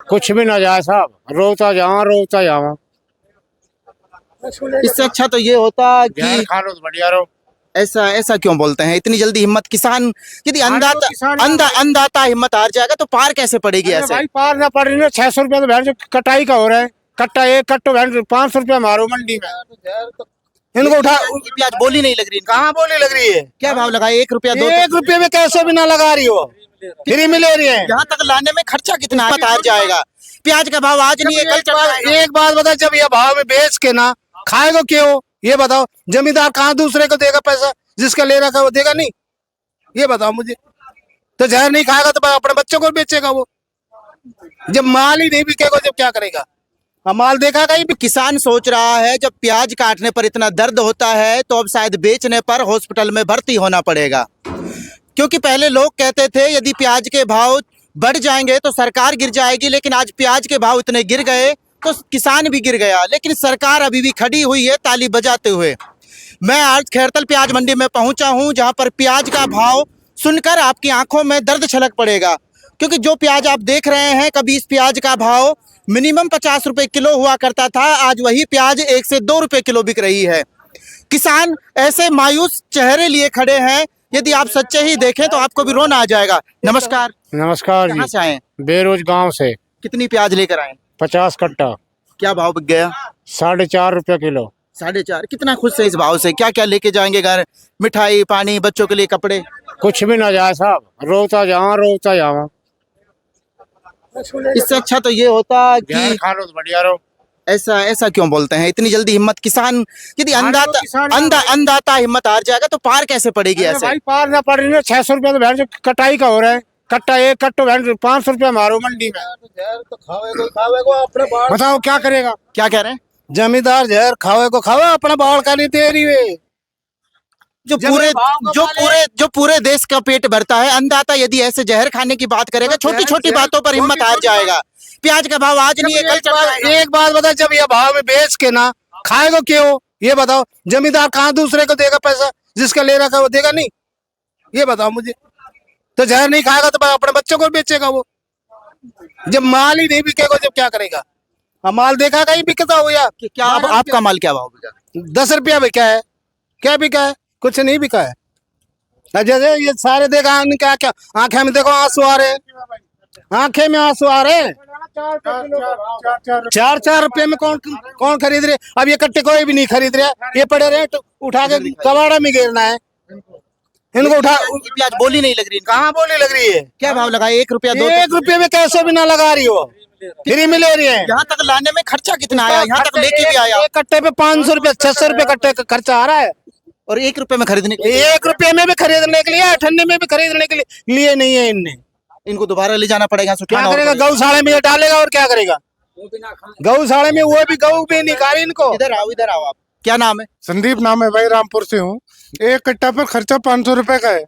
कुछ भी ना जाए साहब, रोता जावा। इससे अच्छा तो ये होता जहर कि खा लो तो बढ़िया रहो। ऐसा ऐसा क्यों बोलते हैं? इतनी जल्दी हिम्मत किसान, यदि अंधाता हिम्मत हार जाएगा तो पार कैसे पड़ेगी अरे ऐसे? भाई पार ना पड़ रही ना, 600 रुपया तो भैंस जो कटाई का हो रहा है। कट्टा एक कट्टो भैंस 500 रुपया मारो मंडी में। इनको उठा। ये प्याज बोली नहीं लग रही इनकी। कहाँ बोली लग रही है? क्या भाव लगाए? 1 रुपया 2? 1 रुपये में कैसे भी ना लगा रही हो, फ्री में ले रही है। यहाँ तक लाने में खर्चा कितना है? हार जाएगा। प्याज का भाव आज नहीं है कल चढ़ जाएगा। एक बात बता, जब ये भाव में बेच के ना खाएगा क्यों? ये बताओ। जमींदार कहाँ दूसरे को देगा पैसा? जिसका ले रखा वो देगा नहीं? ये बताओ मुझे। तो जहर नहीं खाएगा तो अपने बच्चों को बेचेगा वो। जब माल ही नहीं बिकेगा जब क्या करेगा? माल देखा कहीं भी? किसान सोच रहा है जब प्याज काटने पर इतना दर्द होता है तो अब शायद बेचने पर हॉस्पिटल में भर्ती होना पड़ेगा। क्योंकि पहले लोग कहते थे यदि प्याज के भाव बढ़ जाएंगे तो सरकार गिर जाएगी, लेकिन आज प्याज के भाव इतने गिर गए तो किसान भी गिर गया, लेकिन सरकार अभी भी खड़ी हुई है ताली बजाते हुए। मैं आज खैरतल प्याज मंडी में पहुंचा हूं, जहां पर प्याज का भाव सुनकर आपकी आंखों में दर्द छलक पड़ेगा। क्योंकि जो प्याज आप देख रहे हैं, कभी इस प्याज का भाव मिनिमम 50 रुपए किलो हुआ करता था, आज वही प्याज 1 से 2 रुपए किलो बिक रही है। किसान ऐसे मायूस चेहरे लिए खड़े हैं, यदि आप सच्चे ही देखें तो आपको भी रोना आ जाएगा। नमस्कार। नमस्कार कहाँ जी। से आए? बेरोज गांव से। कितनी प्याज लेकर आए? 50 कट्टा। क्या भाव बिक गया? 4.5 रुपया किलो। 4.5? कितना खुश है इस भाव से? क्या क्या लेके जाएंगे घर? मिठाई, पानी, बच्चों के लिए कपड़े? कुछ भी ना जाए साहब, रोता जावा। इससे अच्छा तो ये होता जहर कि खा लो तो बढ़िया रहो। ऐसा ऐसा क्यों बोलते हैं? इतनी जल्दी हिम्मत किसान, यदि अंधाता हिम्मत हार जाएगा तो पार कैसे पड़ेगी अरे ऐसे? भाई पार ना पड़ रही ना, 600 रुपया तो भैंस जो कटाई का हो रहा है। कट्टा एक कट्टो भैंस 500 रुपया मारो मंडी में। बताओ क्या करेगा? क्या कह रहे हैं? जमींदार जहर खावे को खावे, अपना बाल का नहीं दे रही वे। जो पूरे देश का पेट भरता है, अंधाता यदि ऐसे जहर खाने की बात करेगा, छोटी छोटी बातों पर हिम्मत हार जाएगा। प्याज का भाव आज नहीं है कल चढ़ जाएगा। एक बात बता, जब ये भाव में बेच के ना खाएगा क्यों? ये बताओ। जमींदार कहाँ दूसरे को देगा पैसा? जिसका ले रखा वो देगा नहीं? ये बताओ मुझे। तो जहर नहीं खाएगा तो अपने बच्चों को बेचेगा वो। जब माल ही नहीं बिकेगा जब क्या करेगा? माल देखा कहीं बिकता हो या? क्या आपका माल क्या भाव बिका? 10 रुपया बिका है। क्या बिका है? कुछ नहीं बिका है। जैसे ये सारे देखा क्या क्या आंखें में देखो आंसू आ रहे, आंखें में आंसू आ रहे। 4 रुपये में कौन खरीद रहे? अब ये कट्टे कोई भी नहीं खरीद रहे। ये पड़े रहे तो उठा के कबाड़ा में गिरना है। इनको उठा। प्याज बोली नहीं लग रही? कहाँ बोली लग रही है? क्या भाव लगाए? 1 रुपया 2? 1 रुपये में कैसे भी ना लगा रही हो, फ्री में ले रही है। यहाँ तक लाने में खर्चा कितना आया? यहाँ तक लेके भी आया? एक कट्टे पे 500 रुपया 600 रुपये कट्टे का खर्चा आ रहा है। और 1 रुपये में खरीदने के लिए? 1 रुपये में भी खरीदने के लिए, ठंडे में भी खरीदने के लिए नहीं है इनने। इनको दोबारा ले जाना पड़ेगा। क्या करेगा? गौशाला में ये डालेगा और क्या करेगा? गौशाला में वो भी गऊ भी निकाली इनको। इधर आओ आप। क्या नाम है? संदीप नाम है भाई, रामपुर से हूँ। 1 कट्टा पर खर्चा 500 रुपए का है।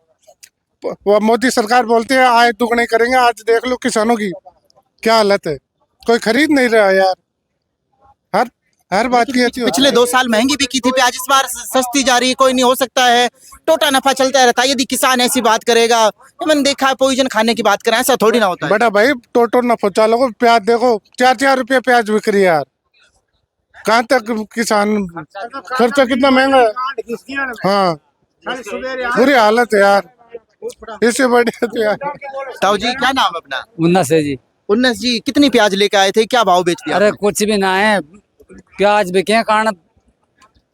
वो मोदी सरकार बोलती है आय दुगने करेंगे, आज देख लो किसानों की क्या हालत है। कोई खरीद नहीं रहा यार। हर बात की अच्छी। पिछले 2 साल महंगी बिकी थी प्याज, इस बार सस्ती जा रही है। कोई नहीं, हो सकता है टोटा नफा चलता रहता है। यदि किसान ऐसी बात करेगा, मैंने देखा है पोइजन खाने की बात करें, ऐसा थोड़ी ना होता है। बड़ा भाई टोटो नफा चालो। प्याज देखो 4-4 रुपये प्याज बिक रही है यार। कहाँ तक किसान, खर्चा कितना महंगा है। हाँ बुरी हालत है यार, इससे बढ़िया तो यार। ताऊ जी क्या नाम है अपना? उन्नस है जी। उन्नस जी, कितनी प्याज लेके आए थे? क्या भाव बेच दिया? अरे कुछ भी ना है, प्याज बिके हैं कारण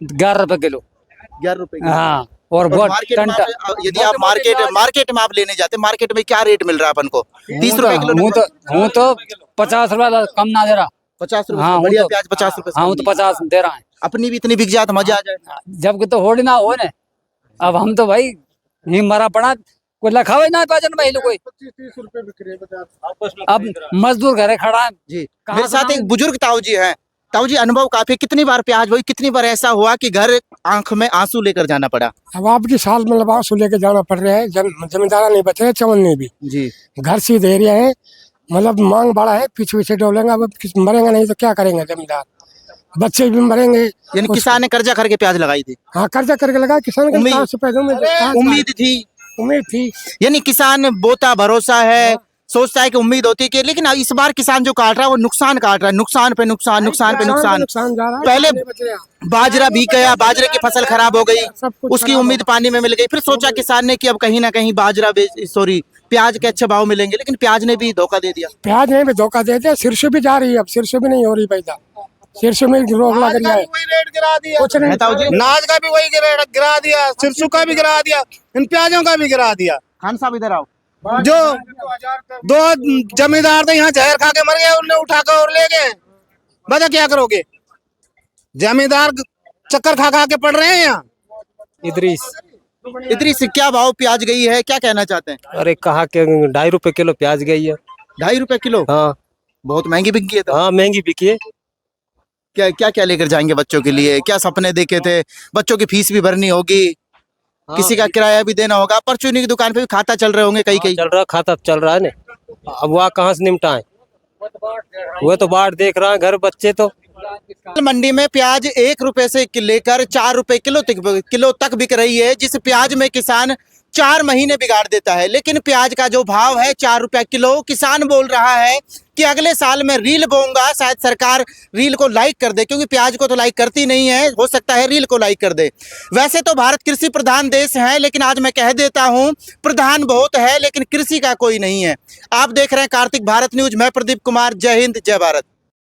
11 रुपए किलो। 11 रुपए? हाँ। और बहुत टंटा। यदि आप मार्केट में आप लेने जाते, मार्केट में क्या रेट मिल रहा है अपन को? 30 रुपए किलो? हूँ तो 50 रुपए कम ना दे रहा। 50 रुपए? हाँ, बढ़िया तो, प्याज 50 रुपए। हाँ तो 50 दे रहा है। अपनी भी इतनी बिक जाए तो मजा आ जाए। जबकि तो होड़ी ना हो ने। अब हम तो भाई ही मरा पड़ा, कोई लखावे ना पाजन भाई लोग कोई। 25-30 रुपए बिक रही है। अब मजदूर घरे खड़ा है जी। मेरे साथ एक बुजुर्ग ताऊ जी हैं। ताऊ जी अनुभव काफी, कितनी बार प्याज हुई, कितनी बार ऐसा हुआ कि घर आंख में आंसू लेकर जाना पड़ा? अब आपकी साल में आंसू लेकर जाना पड़ रहा है। जमींदारा नहीं बचे, चवन नहीं भी जी। घर सीधे एरिया है, मतलब मांग बड़ा है, पीछे पीछे डोलेंगे। अब मरेंगे नहीं तो क्या करेंगे जमींदार? बच्चे भी मरेंगे। यानी किसान ने कर्जा करके प्याज लगाई थी? हाँ कर्जा करके लगा किसान के। उम्मीद थी। उम्मीद थी। यानी किसान बोता भरोसा है सोचता है कि उम्मीद होती है कि, लेकिन इस बार किसान जो काट रहा है वो नुकसान काट रहा है, नुकसान पे नुकसान, नुकसान पे नुकसान। नुकसान जा रहा है, पहले नहीं बच रहा। बाजरा भीग गया, बाजरे की फसल खराब हो गई, सब कुछ उसकी खराब उम्मीद पानी में मिल गई। फिर सोचा किसान ने कि अब कहीं ना कहीं बाजरा प्याज के अच्छे भाव मिलेंगे, लेकिन प्याज ने भी धोखा दे दिया। प्याज नहीं भी धोखा देते, सिरसों भी जा रही है, अब सिरसों भी नहीं हो रही पैदा, सिरसों में रोक लग नाज रही का है। भी वही रेट गिरा दिया, कुछ नहीं नेताओं जी, नाज का भी वही रेट गिरा दिया, सिरसों का भी गिरा दिया, इन प्याजों का भी गिरा दिया। खान साहब इधर आओ। जो दो जमींदार थे यहाँ जहर खा के मर गए, उनने उठा कर और ले गए। बता क्या करोगे? जमींदार चक्कर खा खा के पड़ रहे हैं यहाँ। इतनी से क्या भाव प्याज गई है, क्या कहना चाहते हैं? अरे कहा के 2.5 रुपए किलो प्याज गई है। 2.5 रुपए किलो? हाँ बहुत महंगी बिक गई है। तो हाँ महंगी बिकी है। क्या क्या क्या लेकर जाएंगे बच्चों के लिए? क्या सपने देखे थे? बच्चों की फीस भी भरनी होगी, किसी का किराया भी देना होगा, परचूनी की दुकान पे भी खाता चल रहे होंगे कई कई। चल रहा खाता चल रहा है ना। अब वह कहाँ से निपटाए, वो तो बाढ़ देख रहा है घर बच्चे तो। मंडी में प्याज 1 रुपए से लेकर 4 रुपए किलो तक बिक रही है, जिस प्याज में किसान 4 महीने बिगाड़ देता है। लेकिन प्याज का जो भाव है 4 रुपए किलो, किसान बोल रहा है कि अगले साल मैं रील बोऊंगा, शायद सरकार रील को लाइक कर दे, क्योंकि प्याज को तो लाइक करती नहीं है, हो सकता है रील को लाइक कर दे। वैसे तो भारत कृषि प्रधान देश है, लेकिन आज मैं कह देता हूं प्रधान बहुत है लेकिन कृषि का कोई नहीं है। आप देख रहे हैं कार्तिक भारत न्यूज, मैं प्रदीप कुमार। जय हिंद, जय भारत।